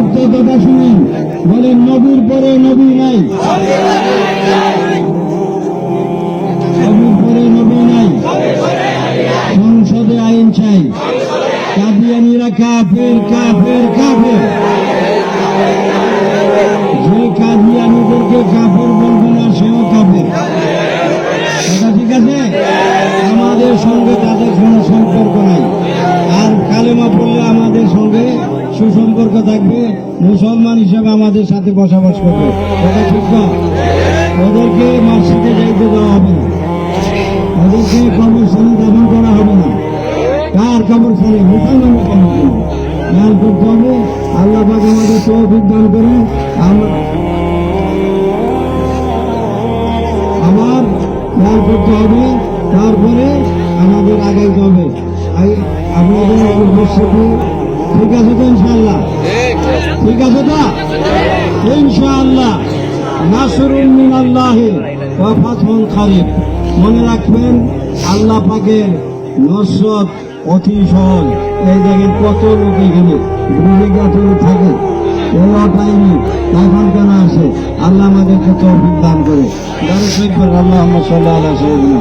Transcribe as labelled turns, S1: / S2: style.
S1: একটা কথা শুনেন, বলেন নবীর পরে নবী নাই, নবীর পরে নবী নাই। সংসদে আইন চাই, কাদিয়ানীরা কাফের কাফের কাফের। যে কাদিয়ানীদেরকে কাফের বলবে না সেও কাফের। এটা ঠিক আছে? আমাদের সঙ্গে তাদের কোনো সম্পর্ক নাই। আর কালেমা পড়লে আমাদের সঙ্গে সুসম্পর্ক থাকবে, মুসলমান হিসেবে আমাদের সাথে বসবাস করবে। এটা ঠিক না? ওদেরকে মসজিদে যাইতে দেওয়া হবে না, ওদেরকে কবরস্থানে দাফন করা হবে না। কার কবরস্থানে? মুসলমানের কবরস্থানে খেয়াল করতে হবে। আল্লাহ পাক আমাদের তৌফিক দান করে। আমার খেয়াল করতে হবে, তারপরে আমাদের আগাইতে হবে। আপনাদের উপস্থিতি ঠিক আছে তো? ইনশাআল্লাহ ঠিক আছে তো? ইনশাআল্লাহ নাসরুন মিনাল্লাহি ওয়া ফাতহুন কারীব। মনে রাখবেন, আল্লাহ পাকের নসরত অতি সহজ। এই দেখেন কত লোক এখানে গ্রুপে থাকে, এই পায়নি, এখন কেন আসে? আল্লাহ আমাদেরকে তৌফিক দান করে। আল্লাহুম্মা সাল্লি আলা সাইয়্যিদিনা